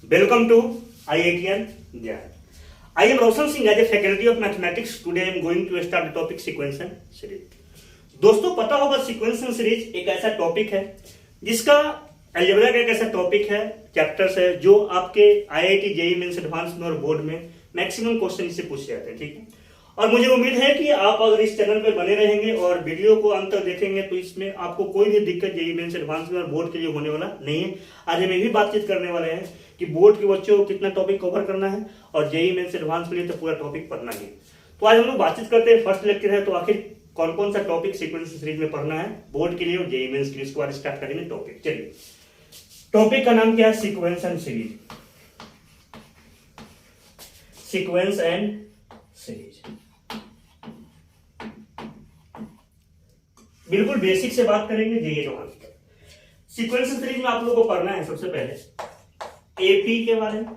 Welcome to IITN Dhyan. I am Roshan Singh as a faculty of mathematics. Today I am going to start the topic sequence and series. दोस्तों पता होगा sequence and series एक ऐसा topic है जिसका algebra का एक ऐसा टॉपिक है, चैप्टर्स है जो आपके आईआईटी जेईई मेंस एडवांस में और बोर्ड में मैक्सिमम क्वेश्चन इससे पूछे जाते हैं। ठीक है, और मुझे उम्मीद है कि आप अगर इस चैनल पर बने रहेंगे और वीडियो को अंत तक देखेंगे तो इसमें आपको कोई भी दिक्कत जेईई मेंस एडवांस में और बोर्ड के लिए होने वाला नहीं है। आज हम भी बातचीत करने वाले हैं कि बोर्ड के बच्चों को कितना टॉपिक कवर करना है और जेईई मेंस एडवांस के लिए तो पूरा टॉपिक पढ़ना है। तो आज हम लोग बातचीत करते हैं, फर्स्ट लेक्चर है तो आखिर कौन कौन सा टॉपिक सीक्वेंस सीरीज में पढ़ना है बोर्ड के लिए और जेईई मेंस के लिए, इसके बाद स्टार्ट करेंगे टॉपिक। चलिए, टॉपिक का नाम क्या है? Sequence and series. Sequence and series बिल्कुल बेसिक से बात करेंगे जेईई एडवांस तक। सीक्वेंस एंड सीरीज में आप लोगों को पढ़ना है सबसे पहले एपी के बारे में,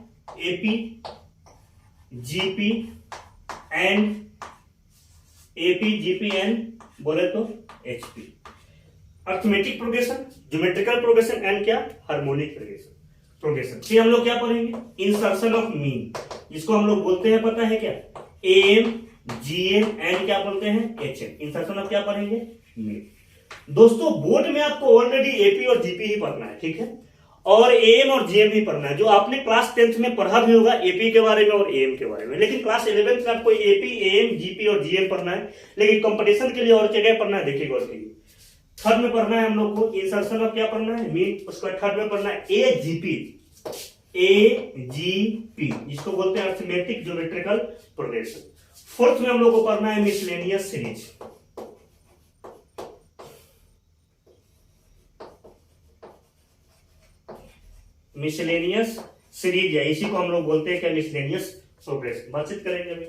AP, GP and AP, GP and बोले तो HP. Arithmetic progression, geometrical progression and क्या हार्मोनिक प्रोग्रेशन। फिर हम लोग क्या पढ़ेंगे? इंसर्शन ऑफ मीन, जिसको हम लोग बोलते हैं पता है क्या? एम, जीएम एंड क्या बोलते हैं? एचएम। इंसर्शन ऑफ क्या पढ़ेंगे? मीन। दोस्तों बोर्ड में आपको ऑलरेडी एपी और जीपी ही पढ़ना है, ठीक है, और एम और जीएम ही पढ़ना है, जो आपने क्लास 10th में पढ़ा भी होगा एपी के बारे में और एम के बारे में। लेकिन क्लास 11th में आपको एपी, एम, जीपी और जीएम पढ़ना है, लेकिन कंपटीशन के लिए और क्या पढ़ना है देखिएगा। और थर्ड में पढ़ना है हम लोग को इंसर्शन ऑफ क्या पढ़ना है? मीन। उसके बाद थर्ड में पढ़ना है एजीपी, एजीपी जिसको बोलते हैं अर्थमेटिक ज्योमेट्रिकल प्रोग्रेशन। फोर्थ में हम लोग को पढ़ना है मिसलेनियस सीरीज। मिसलेनियस सीरीज है, इसी को हम लोग बोलते हैं क्या? Miscellaneous progression. बातचीत करेंगे अभी।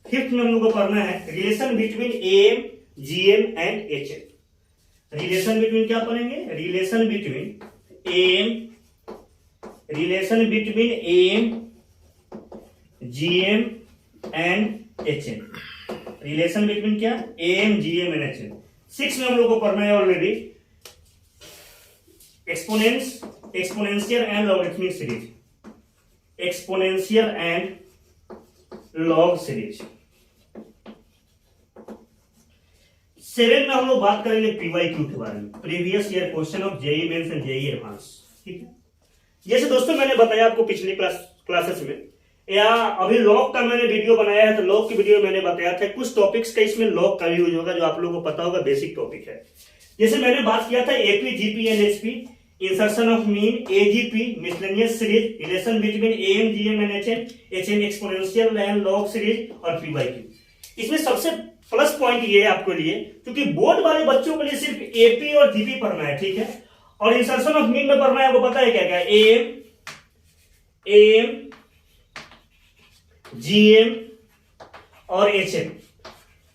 फिफ्थ में हम लोग को पढ़ना है relation between M, GM and HM. Relation between क्या पढ़ेंगे? Relation between M, GM and HM. Relation between क्या? M, GM and HM. Six में हम लोग को पढ़ना है already exponential and logarithmic series. Exponential and log series. Seven में हम लोग बात करेंगे पीवाईक्यू के बारे में, previous year question of JEE mains and JEE advance. ठीक है, जैसे दोस्तों मैंने बताया आपको पिछली क्लासेस में, या अभी लॉग का मैंने वीडियो बनाया है तो लॉग की वीडियो में मैंने बताया था कुछ टॉपिक्स का इसमें लॉग का यूज होगा, जो आप लोगों को पता होगा, बेसिक टॉपिक है। जैसे मैंने बात किया था AP, GP and HP, insertion of mean, AGP, miscellaneous series, relation between M, GM and HM, HM, exponential and log series और पीवाईक्यू। इसमें सबसे प्लस पॉइंट ये है आपके लिए, क्योंकि बोर्ड वाले बच्चों के लिए सिर्फ एपी और जीपी पढ़ना है, ठीक है, और इंसर्शन ऑफ मीन में पढ़ना है, आपको पता है क्या क्या? एम, जीएम और एचएम।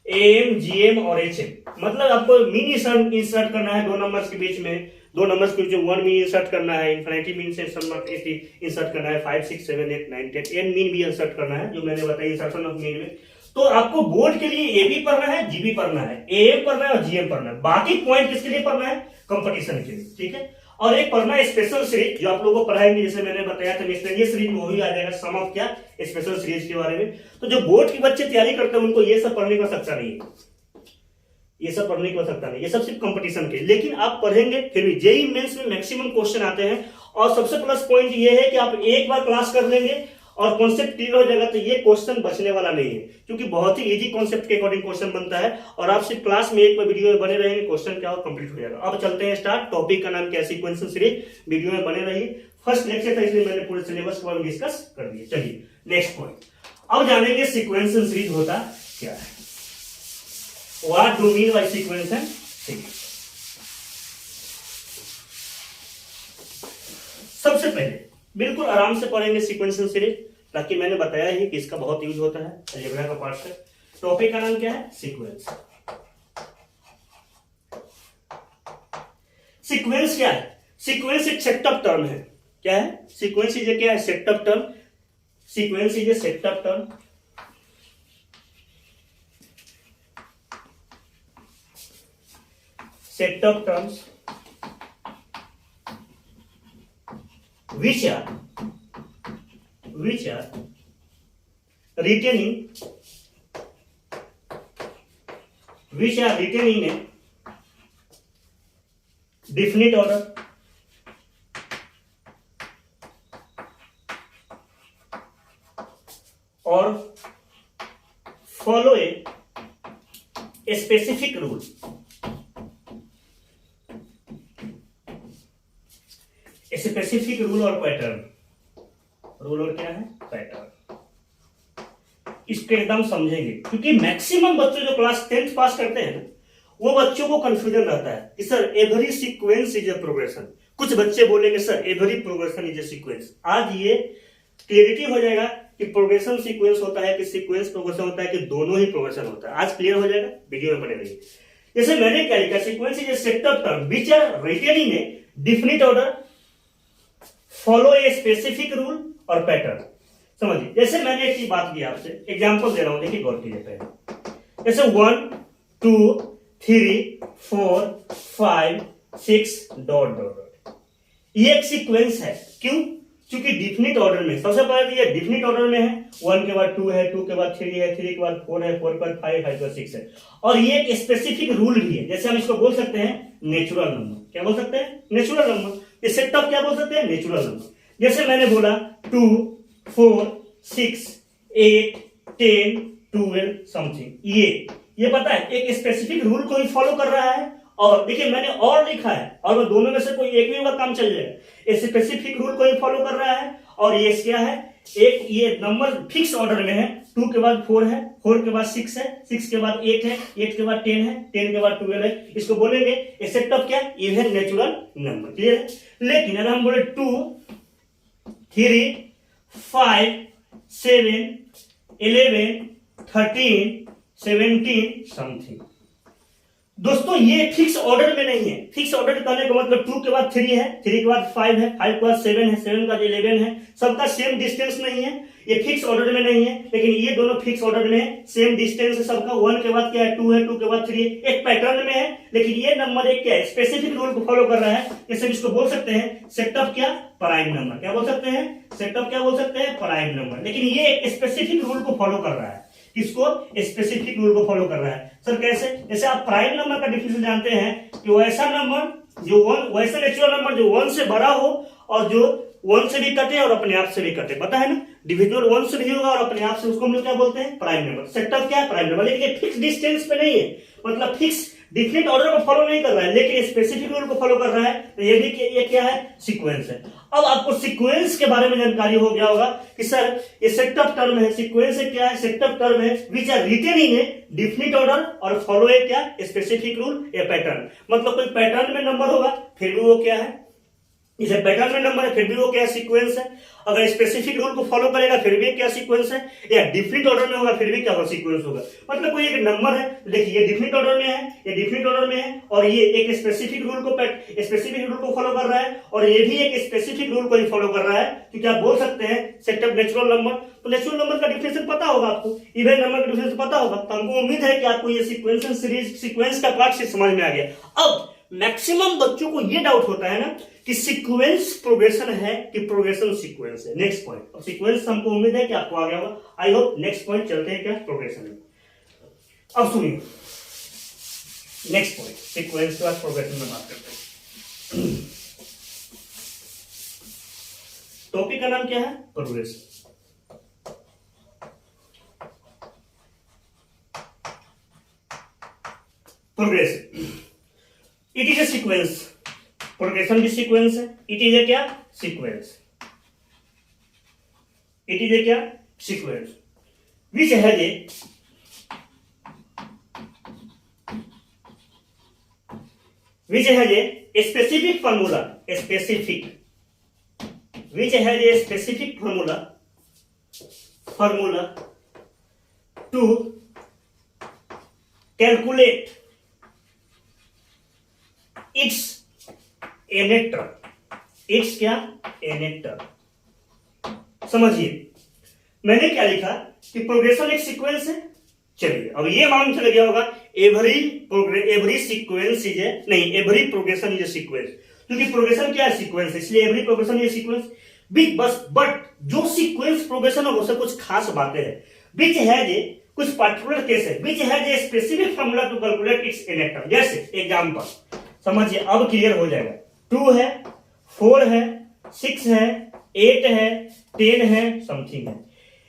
एम, जीएम और एचएम मतलब आपको मीन इंसर्ट करना है दो नंबर्स के बीच में, दो नंबर्स के बीच में 1 मीन इंसर्ट करना है, इनफिनिटी मीन से इंसर्ट करना है, 5, 6, 7, 8, 9, 10 एन मीन भी इंसर्ट करना है, जो मैंने बताया इंसर्शन ऑफ मीन में। तो आपको बोर्ड के लिए एबी पढ़ना है, जीबी पढ़ना है, एएम पढ़ना है और जीएम पढ़ना है। बाकी पॉइंट किसके लिए पढ़ना है? कंपटीशन के लिए, ठीक है। और एक पढ़ना है स्पेशल सीरीज, जो आप लोगों को पढ़ाएंगे, जैसे मैंने बताया था मिसलेनियस सीरीज में वही आ जाएगा, सम ऑफ क्या? स्पेशल सीरीज के बारे में। तो जो बोर्ड के बच्चे तैयारी करते हैं उनको ये सब पढ़ने का सकता नहीं है, ये सब पढ़ने को सकता नहीं, ये सब सिर्फ कंपटीशन के। लेकिन आप पढ़ेंगे फिर भी जेईई मेंस में मैक्सिमम क्वेश्चन आते हैं, और सबसे प्लस पॉइंट ये है कि आप एक बार क्लास कर लेंगे और कॉन्सेप्ट क्लियर हो जाएगा तो ये क्वेश्चन बचने वाला नहीं है, क्योंकि बहुत ही इजी कॉन्सेप्ट के अकॉर्डिंग क्वेश्चन बनता है, और आप सिर्फ क्लास में एक बार वीडियो में बने रहेंगे, क्वेश्चन क्या हो कंप्लीट हो जाएगा। अब चलते हैं स्टार्ट। टॉपिक का नाम क्या है? Sequence series. वीडियो में बने रहिए। फर्स्ट लेक्चर था इसलिए मैंने पूरे सिलेबस को डिस्कस कर दिया। चलिए नेक्स्ट पॉइंट, अब जानेंगे सीक्वेंस सीरीज होता क्या है। What do you mean by sequence and series? सबसे पहले बिल्कुल आराम से पढ़ेंगे सीक्वेंस एंड सीरीज, ताकि मैंने बताया ही कि इसका बहुत यूज होता है अलजेब्रा का पार्ट है। टॉपिक का नाम क्या है? सीक्वेंस। सीक्वेंस क्या है? सीक्वेंस एक सेट ऑफ टर्म है। क्या है? सीक्वेंस इज क्या है? Set of term. Sequence is a set of term set of terms which are which are retaining a definite order or follow a specific rule. Specific rule और pattern, rule और क्या है, pattern. इसको एकदम समझेंगे क्योंकि मैक्सिमम बच्चे जो क्लास 10th पास करते हैं ना, वो बच्चों को कंफ्यूजन रहता है कि sir every sequence is a progression. कुछ बच्चे बोलेंगे sir every progression is a sequence. आज ये क्लियरिटी हो जाएगा कि प्रोग्रेशन सीक्वेंस होता है कि सीक्वेंस प्रोग्रेशन होता है कि दोनों ही प्रोग्रेशन होता है। आज क्लियर हो जाएगा, वीडियो में बने रहिए। जैसे मैंने क्या लिखा, sequence is a set of term which are retaining a definite order, follow a specific rule और पैटर्न। समझिए, जैसे मैंने एक चीज बात की आपसे, एग्जांपल दे रहा हूं, देखिए गौर कीजिए पहले। जैसे 1 2 3 4 5 6 डॉट डॉट डॉट, ये एक सीक्वेंस है। क्यों? क्योंकि डिफिनिट ऑर्डर में, सबसे पहले ये डिफिनिट ऑर्डर में है। 1 के बाद 2 है, 2 के बाद 3 है, 3 के बाद 4 है, 4 के बाद 5 5 के बाद 6 है। और ये एक स्पेसिफिक रूल भी है। जैसे हम इसको बोल सकते हैं नेचुरल नंबर। क्या बोल सकते हैं? Natural number. ये सेट ऑफ क्या बोल सकते हैं? Natural number. जैसे मैंने बोला 2 4 6 8 10 12 समथिंग, ये पता है एक स्पेसिफिक रूल को ही फॉलो कर रहा है। और देखिए मैंने और लिखा है, और वो दोनों में से कोई एक भी होगा काम चल जाएगा। स्पेसिफिक रूल को ही फॉलो कर रहा है। और ये क्या है, एक ये नंबर फिक्स ऑर्डर में है। 2 के बाद 4 है, 4 के बाद 6 है, 6 के बाद 8 है, 8 के बाद 10 है, 10 के बाद 12 है। इसको बोलेंगे ए सेट ऑफ क्या, इवन नेचुरल नंबर। क्लियर है? लेकिन अगर हम बोले 2 3 5 7 11 13 17 समथिंग, दोस्तों ये फिक्स ऑर्डर में नहीं है। फिक्स ऑर्डर करने का मतलब 2 के बाद 3 है, 3 के बाद 5 है, 5 के बाद 7 है, 7 के बाद 11 है। सबका सेम डिस्टेंस नहीं है, ये फिक्स ऑर्डर में नहीं है। लेकिन ये दोनों फिक्स ऑर्डर में है, सेम डिस्टेंस है सबका। 1 के बाद क्या है, 2 है, 2 के बाद 3 है, एक पैटर्न में है। लेकिन ये नंबर एक क्या है, स्पेसिफिक रूल को फॉलो कर रहा है। जैसे इसको बोल सकते हैं सेट ऑफ क्या, प्राइम नंबर। क्या बोल सकते हैं? सेट ऑफ क्या बोल सकते हैं, प्राइम नंबर। लेकिन ये एक स्पेसिफिक रूल को फॉलो कर रहा है। किसको? स्पेसिफिक रूल को फॉलो कर रहा है। सर कैसे? जैसे आप प्राइम नंबर का डिफिनेशन जानते हैं कि वैसा नंबर जो वैसा नेचुरल नंबर जो 1 से बड़ा हो और जो 1 से भी कटे और अपने आप से भी कटे। पता है ना, डिविजिबल 1 से भी होगा और अपने आप से, उसको हम लोग क्या बोलते हैं, प्राइम नंबर। सेट ऑफ क्या है, प्राइम नंबर। लेकिन फिक्स डिस्टेंस पे नहीं है, मतलब फिक्स डिफिनिट ऑर्डर को फॉलो नहीं कर रहा है, लेकिन स्पेसिफिक रूल को फॉलो कर रहा है। तो ये क्या है, सीक्वेंस है। अब आपको सीक्वेंस के बारे में जानकारी हो गया होगा कि सर ये सेट ऑफ टर्म है। सीक्वेंस है क्या है, सेट ऑफ टर्म है which are retaining a definite order और फॉलो ए क्या, स्पेसिफिक रूल या पैटर्न। मतलब कोई पैटर्न में नंबर होगा फिर भी वो क्या है, इसे पैटर्न में नंबर है फिर भी वो क्या, सीक्वेंस है। अगर स्पेसिफिक रूल को फॉलो करेगा फिर भी क्या, सीक्वेंस है। या डिफिनिट ऑर्डर में होगा फिर भी क्या होगा, सीक्वेंस होगा। मतलब कोई एक नंबर है, देखिए ये डिफिनिट ऑर्डर में है, ये डिफिनिट ऑर्डर में है, और ये एक स्पेसिफिक रूल को फॉलो कर रहा है, और ये भी एक स्पेसिफिक रूल को ही फॉलो कर रहा है। क्योंकि आप बोल सकते हैं सेट ऑफ नेचुरल नंबर। तो नेचुरल नंबर का डिफिनेशन पता होगा आपको, इवन नंबर का डिफिनेशन पता होगा। तो हमको उम्मीद है कि आपको ये सीक्वेंस सीरीज, सीक्वेंस का पार्ट से समझ में आ गया। अब मैक्सिमम बच्चों को ये डाउट होता है ना कि सीक्वेंस प्रोग्रेशन है कि प्रोग्रेशन सीक्वेंस है। नेक्स्ट पॉइंट, और सीक्वेंस हमको उम्मीद है कि आपको आ गया होगा। आई होप नेक्स्ट पॉइंट चलते हैं क्या, प्रोग्रेशन में। अब सुनिए नेक्स्ट पॉइंट, सीक्वेंस के बाद प्रोग्रेशन में बात करते हैं। टॉपिक का नाम क्या है, progression. Progression it is a sequence, progression भी सीक्वेंस है। इट इज ए क्या, सीक्वेंस। इट इज ए क्या, sequence which has a specific formula, which has a specific formula to calculate its nth term। its क्या, nth term। समझिए मैंने क्या लिखा कि प्रोग्रेशन एक सीक्वेंस है। चलिए अब ये मालूम चल गया होगा एवरी सीक्वेंस इज ए, नहीं, every progression is a sequence. क्योंकि प्रोग्रेशन क्या है, सीक्वेंस, इसलिए every progression is a sequence. Big बस बट जो सीक्वेंस प्रोग्रेशन है उससे कुछ खास बातें हैं विच है जे कुछ पर्टिकुलर केस है विच है जे specific formula to calculate its इनेक्टर। जैसे एग्जांपल समझिए, अब क्लियर हो जाएगा। 2 है, 4 है, 6 है, 8 है, 10 है, समथिंग है।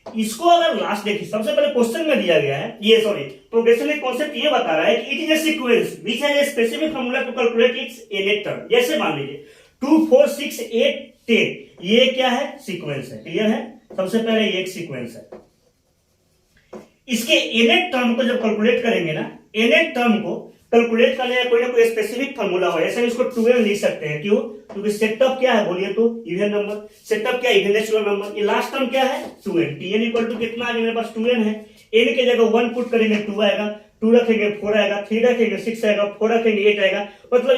इसको अगर लास्ट देखिए, सबसे पहले क्वेश्चन में दिया गया है, ये सॉरी प्रोग्रेशन का कॉन्सेप्ट ये बता रहा है कि it is a sequence which has a specific formula to calculate its इनेक्टर। जैसे मान लीजिए 2 4 6 8 10, ये क्या है? सीक्वेंस है। क्लियर है? सबसे पहले ये एक सीक्वेंस है। इसके इनेट टर्म को जब कैलकुलेट करेंगे ना, इनेट टर्म को कैलकुलेट करने का कोई ना कोई स्पेसिफिक फॉर्मूला हो। ऐसे इसको 2n लिख सकते हैं। क्यों? क्योंकि सेटअप क्या है बोलिए तो? Even number. सेटअप क्या? Even natural number. ये लास्ट टर्म क्या है? 2n। tn इक्वल टू कितना आ गया मेरे पास? 2n है। n के जगह 1 पुट करेंगे 2 आएगा, 2 रखेंगे 4 आएगा, 3 रखेंगे 6 आएगा, 4 रखेंगे 8 आएगा। मतलब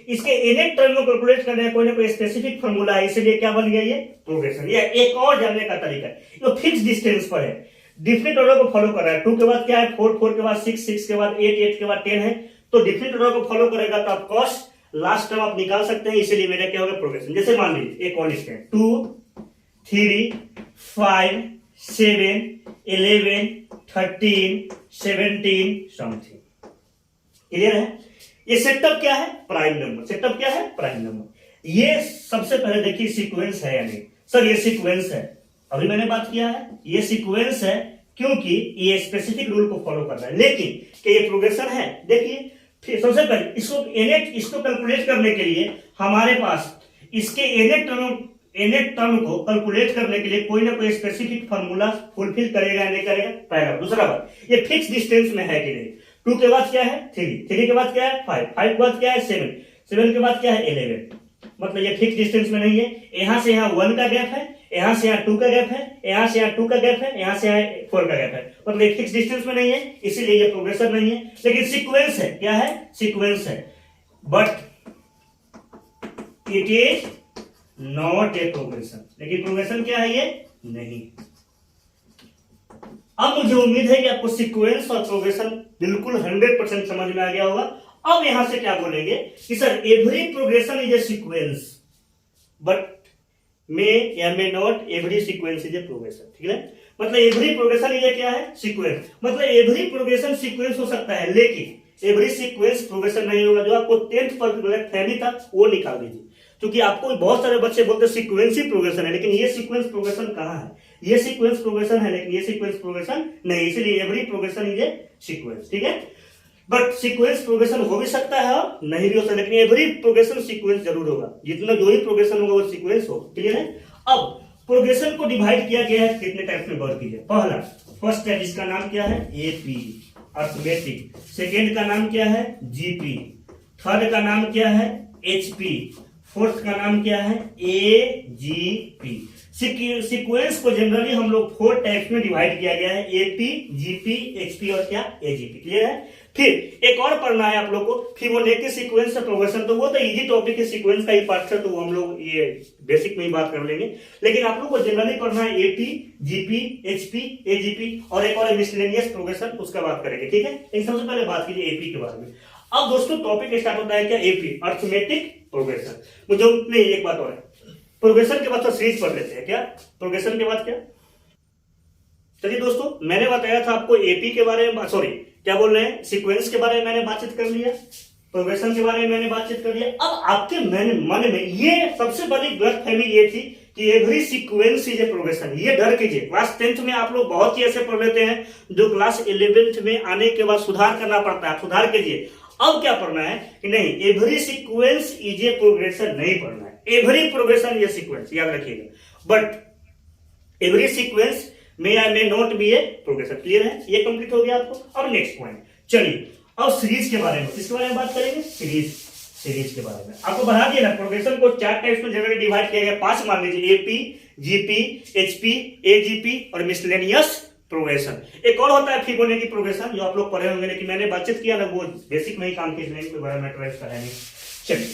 इसके इनेट टर्म को कैलकुलेट करने का कोई ना कोई स्पेसिफिक फॉर्मूला है, इसलिए क्या बन गया ये? प्रोग्रेशन। ये एक और जानने का तरीका है। ये फिक्स डिस्टेंस पर है, डिफरेंट ऑर्डर को फॉलो कर रहा है। 2 के बाद क्या है? 4, 4 के बाद 6, 6 के बाद 8, 8 के बाद 10 है। तो डिफरेंट ऑर्डर को फॉलो करेगा तो आप कॉस्ट लास्ट टर्म आप निकाल सकते हैं। इसीलिए मेरा क्या होगा? प्रोग्रेशन। जैसे मान लीजिए एक और लिखते हैं 2 3 5 7 11 13 17 समथिंग। क्लियर है? ये सेटअप क्या है? Prime number. सेटअप क्या है? Prime number. ये सबसे पहले देखिए सीक्वेंस है या नहीं। सर ये सीक्वेंस है, अभी मैंने बात किया है ये सीक्वेंस है क्योंकि ये स्पेसिफिक रूल को फॉलो कर रहा है। लेकिन कि ये प्रोग्रेशन है, देखिए फिर सबसे पहले इसको कैलकुलेट करने के लिए हमारे पास इसके एनेट टर्म को कैलकुलेट करने के लिए कोई ना कोई स्पेसिफिक फार्मूला फुलफिल करेगा नहीं करेगा? पहला। दूसरा बात, ये फिक्स डिस्टेंस में है कि नहीं? 2 के बाद क्या है? 3 के बाद क्या है? 5 के बाद क्या है? 7 के बाद क्या है? 11। मतलब ये फिक्स डिस्टेंस में नहीं है। यहां से यहां 1 का गैप है, यहां से यहां 2 का गैप है, यहां से यहां 2 का गैप है, यहां से यहां 4 का गैप है। मतलब ये फिक्स डिस्टेंस में नहीं है, इसीलिए ये प्रोग्रेशन नहीं है। लेकिन सीक्वेंस है। क्या है? सीक्वेंस है, but it is not a progression. लेकिन प्रोग्रेशन क्या है? ये नहीं। अब मुझे उम्मीद है कि आपको सीक्वेंस और प्रोग्रेशन बिल्कुल 100% समझ में आ गया होगा। अब यहां से क्या बोलेंगे कि sir every progression is a sequence but may या may not every sequence is a progression. ठीक है? मतलब एवरी प्रोग्रेशन इज ए क्या है? सीक्वेंस। मतलब एवरी प्रोग्रेशन सीक्वेंस हो सकता है लेकिन एवरी सीक्वेंस प्रोग्रेशन नहीं होगा। जो आपको 10th पर गलतफहमी था वो निकाल दीजिए, क्योंकि आपको बहुत सारे बच्चे बोलते हैं सीक्वेंस ही प्रोग्रेशन है, लेकिन ये सीक्वेंस प्रोग्रेशन कहां है? ये सीक्वेंस प्रोग्रेशन है लेकिन ये सीक्वेंस प्रोग्रेशन नहीं। इसलिए every progression is a sequence. ठीक है? बट सीक्वेंस प्रोग्रेशन हो भी सकता है और नहीं भी हो सकता, लेकिन एवरी प्रोग्रेशन सीक्वेंस जरूर होगा। जितना जो ही प्रोग्रेशन होगा वो सीक्वेंस होगा। क्लियर है? अब प्रोग्रेशन को डिवाइड किया गया है कितने टाइप में? गौर कीजिए। पहला फर्स्ट है जिसका नाम क्या है? AP arithmetic. सेकेंड का नाम क्या है? जीपी। थर्ड का नाम क्या है? एचपी। फोर्थ का नाम क्या है? एजीपी। सीक्वेंस को जनरली हम लोग 4 टाइप्स में डिवाइड किया गया है, एपी, जीपी, एचपी और क्या? एजीपी। क्लियर है? फिर एक और पढ़ना है आप लोग को फिबोनाची सीक्वेंस और प्रोग्रेशन। तो वो तो इजी टॉपिक है, सीक्वेंस का ही पार्ट है, तो हम लोग ये बेसिक में ही बात कर लेंगे। लेकिन आप लोग को जनरली पढ़ना है एपी, जीपी, एचपी, एजीपी और एक और मिसलेनियस प्रोग्रेशन, उसका बात करेंगे। ठीक है? लेकिन सबसे पहले बात कीजिए एपी के बारे में। अब दोस्तों टॉपिक स्टार्ट होता है क्या? AP arithmetic progression. मुझे नहीं, एक बात और है, प्रोग्रेशन के बाद तो सीरीज पढ़ लेते हैं क्या? प्रोग्रेशन के बाद क्या? चलिए दोस्तों, मैंने बताया था आपको एपी के बारे में, सॉरी क्या बोल रहे हैं, सीक्वेंस के बारे में मैंने बातचीत कर लिया, प्रोग्रेशन के बारे में मैंने बातचीत कर लिया। अब आपके मन में ये सबसे बड़ी गलतफहमी ये थी कि every sequence is a progression. ये डर कीजिए, क्लास 10th में आप लोग बहुत ही ऐसे पढ़ लेते हैं जो क्लास 11th में आने के बाद सुधार करना पड़ता है। सुधार कीजिए। अब क्या पढ़ना है कि नहीं, every sequence is a progression नहीं पढ़ना है। Every progression is a sequence, याद रखिएगा। But every sequence may I may not be A progression. Clear है? ये कंप्लीट हो गया आपको। अब नेक्स्ट पॉइंट, चलिए अब सीरीज के बारे में, किसके बारे में बात करेंगे? सीरीज के बारे में। आपको बता दिया ना, प्रोग्रेशन को 4 टाइप्स में जनरली डिवाइड किया गया। 5 मान लीजिए, एपी, जीपी, एचपी, एजीपी और मिसलेनियस प्रोग्रेशन। एक और होता है फिबोनाची प्रोग्रेशन, जो आप लोग पढ़े होंगे, लेकिन मैंने बातचीत किया ना, वो बेसिक में ही काम की, कोई बड़ा मैटर इसका है नहीं। चलिए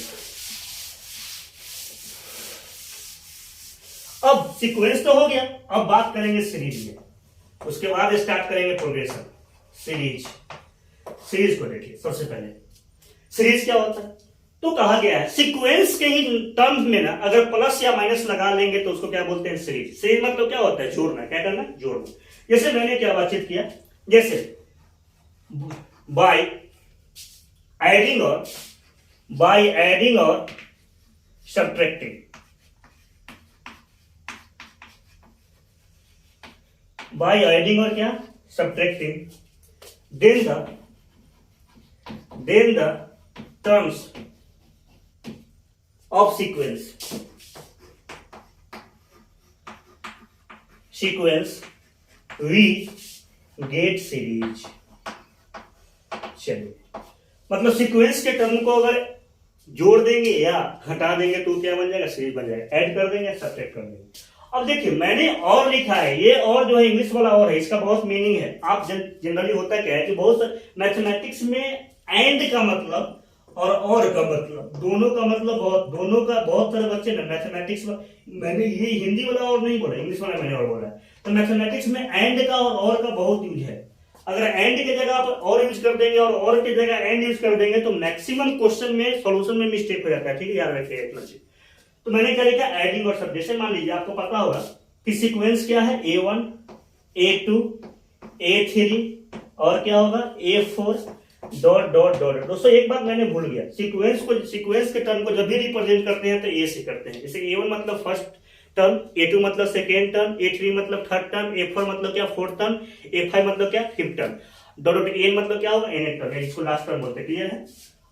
अब सीक्वेंस तो हो गया, अब बात करेंगे सीरीज में, उसके बाद स्टार्ट करेंगे प्रोग्रेशन। सीरीज को देखिए। सबसे पहले सीरीज क्या होता है? तो कहा गया है सीक्वेंस के ही टर्म्स में ना अगर प्लस या माइनस लगा लेंगे तो उसको क्या बोलते हैं, सीरीज। सीरीज मतलब क्या होता है, जोड़ना। क्या करना, जोड़ना। जैसे मैंने क्या बातचीत किया, जैसे बाय एडिंग और सब्ट्रैक्टिंग, बाय एडिंग और क्या, subtracting, then the terms of sequence we get series। चलिए, मतलब सीक्वेंस के टर्म को अगर जोड़ देंगे या घटा देंगे तो क्या बन जाएगा, सीरीज बन जाएगा। ऐड कर देंगे, सब्ट्रैक्ट कर देंगे। अब देखिए मैंने और लिखा है, ये और जो है इंग्लिश वाला और है, इसका बहुत मीनिंग है। आप जनरली होता क्या है कि बहुत मैथमेटिक्स में एंड का मतलब और का मतलब, दोनों का मतलब बहुत सारे बच्चे ना मैथमेटिक्स में, मैंने ये हिंदी वाला और नहीं बोला, इंग्लिश वाला मैंने और बोला है। तो मैथमेटिक्स में एंड का और का बहुत यूज है। अगर एंड की जगह आप और यूज कर देंगे और की जगह एंड यूज कर देंगे तो मैक्सिमम क्वेश्चन में सॉल्यूशन में मिस्टेक हो जाता है। ठीक है, याद रखिए इतना चीज। तो मैंने क्या लिखा, एडिंग और सब। जैसे मान लीजिए आपको पता होगा कि सीक्वेंस क्या है, A1 A2 A3 और क्या होगा, A4 डॉट डॉट डॉट। दोस्तों एक बात मैंने भूल गया, सीक्वेंस के टर्म को जब भी रिप्रेजेंट करते हैं तो ए से करते हैं। जैसे A1 मतलब फर्स्ट टर्म, A2 मतलब सेकेंड टर्म, A3 मतलब थर्ड टर्म, A4 मतलब क्या, फोर्थ टर्म, A5 मतलब क्या, fifth term, dot dot N मतलब क्या होगा, nth टर्म, इसको लास्ट टर्म बोलते हैं। क्लियर है?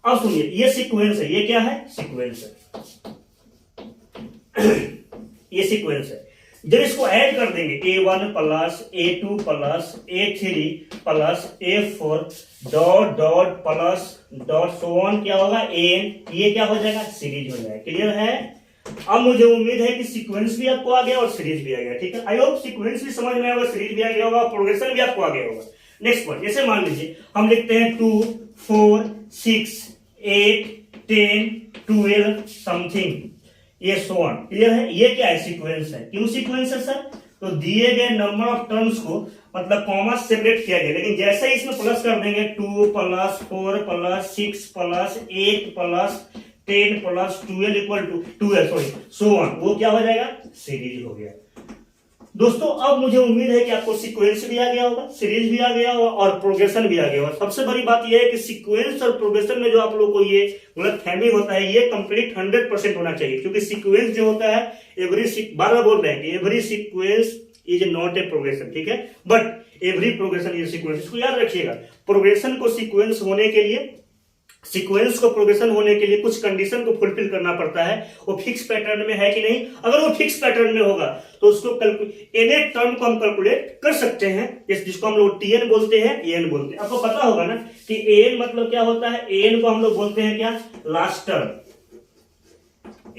अब सुनिए, ये सीक्वेंस है, ये क्या है, सीक्वेंस है। ये सीक्वेंस है। जब इसको ऐड कर देंगे A1 plus A2 plus A3 plus A4 dot dot plus dot so on, क्या होगा, एन, ये क्या हो जाएगा, सीरीज हो जाएगा। क्लियर है? अब मुझे उम्मीद है कि सीक्वेंस भी आपको आ गया और सीरीज भी आ गया। ठीक है, आई होप सीक्वेंस भी समझ में आएगा, सीरीज भी आ गया होगा, प्रोग्रेशन भी आपको आ गया होगा। नेक्स्ट पॉइंट, जैसे मान लीजिए हम लिखते हैं 2 4 6 8 10 12 समथिंग, ये सो ऑन। क्लियर है? ये क्या है, सीक्वेंस है। क्यों सीक्वेंस है सर? तो दिए गए नंबर ऑफ टर्म्स को मतलब कॉमा सेपरेट किया गया, लेकिन जैसे ही इसमें प्लस कर देंगे 2 plus 4 plus 6 plus 8 plus 10 plus 12 equal to 12, sorry so on, वो क्या हो जाएगा, सीरीज हो गया। दोस्तों अब मुझे उम्मीद है कि आपको सीक्वेंस भी आ गया होगा, सीरीज भी आ गया होगा और प्रोग्रेशन भी आ गया होगा। सबसे बड़ी बात यह है कि सीक्वेंस और प्रोग्रेशन में जो आप लोग को ये गलतफहमी होता है, ये कंप्लीट 100% होना चाहिए। क्योंकि सीक्वेंस जो होता है, बार बार बोल रहे हैं कि every sequence is not a progression. ठीक है, but every progression is sequence. इसको याद रखिएगा, प्रोग्रेशन को सीक्वेंस होने के लिए, सीक्वेंस को प्रोग्रेशन होने के लिए कुछ कंडीशन को फुलफिल करना पड़ता है। वो फिक्स पैटर्न में है कि नहीं, अगर वो फिक्स पैटर्न में होगा तो उसको एन टर्म को हम कैलकुलेट कर सकते हैं, जिसको हम लोग टीएन बोलते हैं, एन बोलते हैं। आपको पता होगा ना कि एन मतलब क्या होता है, एन को हम लोग बोलते हैं क्या, लास्ट टर्म।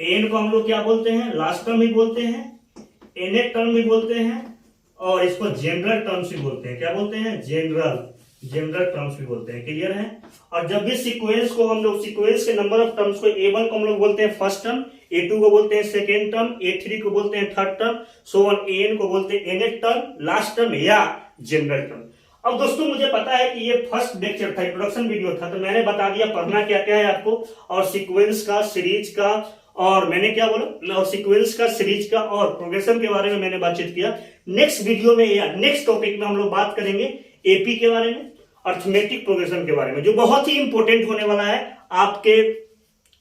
एन को हम लोग क्या बोलते हैं, लास्ट टर्म ही बोलते हैं, एन टर्म भी बोलते हैं और इसको जनरल टर्म्स भी बोलते हैं। क्या बोलते हैं, जनरल टर्म्स भी बोलते हैं। क्लियर है? और जब भी सीक्वेंस को हम लोग, सीक्वेंस के नंबर ऑफ टर्म्स को, A1 को हम लोग बोलते हैं फर्स्ट टर्म, A2 को बोलते हैं सेकेंड टर्म, A3 को बोलते हैं third term, so on, AN को बोलते हैं nth टर्म, लास्ट टर्म या जनरल टर्म। अब दोस्तों मुझे पता है कि ये फर्स्ट लेक्चर था, इंट्रोडक्शन वीडियो था, तो मैंने बता दिया पढ़ना क्या क्या है आपको, और सीक्वेंस का, सीरीज का, और मैंने क्या बोला, और सीक्वेंस का, सीरीज का और प्रोग्रेशन के बारे में मैंने बातचीत किया। नेक्स्ट वीडियो में या नेक्स्ट टॉपिक में हम लोग बात करेंगे एपी के बारे में, अर्थमेटिक प्रोग्रेशन के बारे में, जो बहुत ही इंपॉर्टेंट होने वाला है आपके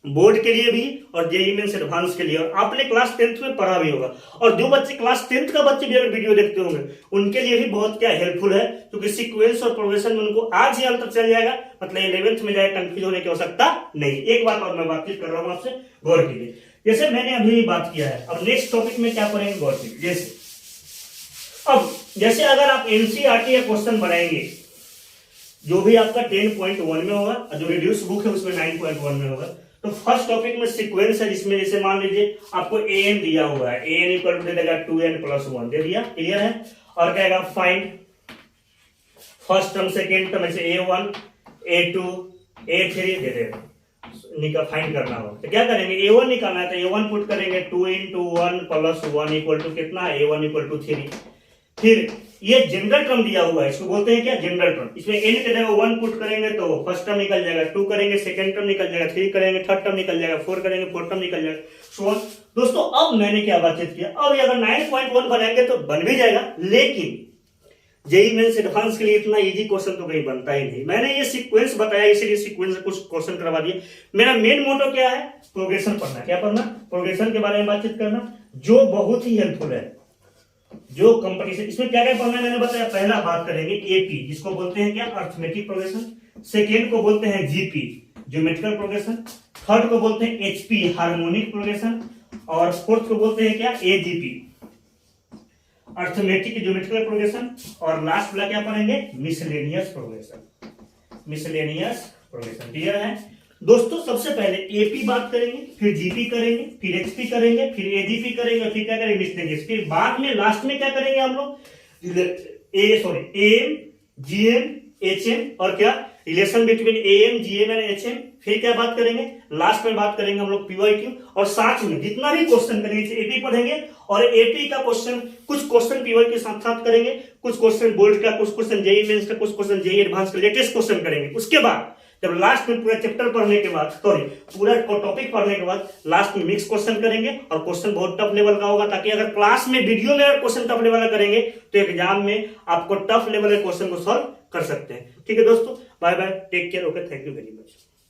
बोर्ड के लिए भी और जेईई मेंस एडवांस के लिए। और आपने क्लास 10th में पढ़ा भी होगा, और जो बच्चे क्लास 10th का बच्चे भी अगर वीडियो देखते होंगे उनके लिए भी बहुत क्या हेल्पफुल है, क्योंकि सीक्वेंस और प्रोग्रेशन में उनको आज ही अंतर चल जाएगा, मतलब 11th में जाए कंफ्यूज होने की आवश्यकता नहीं। एक बात और मैं बातचीत कर रहा हूं आपसे, गौर कीजिए। जैसे मैंने अभी बात किया है, अब नेक्स्ट टॉपिक में क्या पढ़ेंगे, गौर कीजिए। जैसे अगर आप एनसीईआरटी या क्वेश्चन बनाएंगे, जो भी आपका 10.1 में होगा और जो रिड्यूस बुक है उसमें 9.1 में होगा, तो फर्स्ट टॉपिक में सीक्वेंस है, जिसमें जैसे मान लीजिए आपको an दिया हुआ है, an इक्वल टू दे देगा 2n प्लस 1 दे दिया। क्लियर है? और कहेगा find first term, second term, जैसे A1 A2 A3 दे देगा, फाइंड करना हो तो क्या करेंगे, A1 निकालना है तो A1 पुट करेंगे 2 into 1 प्लस 1 इक्वल टू कितना, A1 इक्वल टू 3। फिर ये जनरल टर्म दिया हुआ है, इसको बोलते हैं क्या, जनरल टर्म। इसमें n के जगह 1 पुट करेंगे तो फर्स्ट टर्म निकल जाएगा, 2 करेंगे सेकंड टर्म निकल जाएगा, 3 करेंगे थर्ड टर्म निकल जाएगा, 4 करेंगे फोर्थ टर्म निकल जाएगा, सो ऑन। दोस्तों अब मैंने क्या बातचीत किया, अब ये अगर 9.1 बनाएंगे तो बन भी जाएगा, लेकिन जेईई मेंस एडवांस के लिए इतना इजी क्वेश्चन तो कहीं बनता ही नहीं। मैंने ये सीक्वेंस बताया, इसीलिए सीक्वेंस से कुछ क्वेश्चन करवा दिए। मेरा मेन मोटो क्या है, प्रोग्रेशन पढ़ना। क्या पढ़ना, प्रोग्रेशन के बारे में बातचीत करना, जो बहुत ही हेल्पफुल है। जो कंपटीशन, इसमें क्या क्या पढ़ना है मैंने बताया। पहला बात करेंगे एपी, जिसको बोलते हैं क्या, अर्थमेटिक प्रोग्रेशन। सेकेंड को बोलते हैं जीपी, ज्योमेट्रिकल प्रोग्रेशन। थर्ड को बोलते हैं एचपी, हार्मोनिक प्रोग्रेशन। और फोर्थ को बोलते हैं क्या, एजीपी, अर्थमेटिक ज्योमेट्रिकल प्रोग्रेशन। और लास्ट वाला क्या पढ़ेंगे, miscellaneous progression. Miscellaneous progression, clear है दोस्तों। सबसे पहले एपी बात करेंगे, फिर जीपी करेंगे, फिर एचपी करेंगे, फिर एजीपी करेंगे, फिर क्या करेंगे, मिसलेनियस। फिर बाद में लास्ट में क्या करेंगे हम लोग, एम जीएम एचएम, और क्या relation between am GM and HM. फिर क्या बात करेंगे, लास्ट में बात करेंगे हम लोग पीवाईक्यू। और साथ में जितना भी क्वेश्चन करेंगे एपी पढ़ेंगे, और एपी का क्वेश्चन, कुछ क्वेश्चन पीवाईक्यू के साथ साथ करेंगे, कुछ क्वेश्चन बोर्ड का, कुछ क्वेश्चन जेईई मेंस का, कुछ क्वेश्चन जेईई एडवांस का, लेटेस्ट क्वेश्चन करेंगे। उसके बाद जब लास्ट में पूरा चैप्टर पढ़ने के बाद, सॉरी पूरा टॉपिक पढ़ने के बाद लास्ट में मिक्स क्वेश्चन करेंगे, और क्वेश्चन बहुत टफ लेवल का होगा, ताकि अगर क्लास में वीडियो में अगर क्वेश्चन टफ लेवल का करेंगे तो एग्जाम में आपको टफ लेवल के क्वेश्चन को सॉल्व कर सकते हैं। ठीक है दोस्तों, bye bye, take care, okay, thank you very much.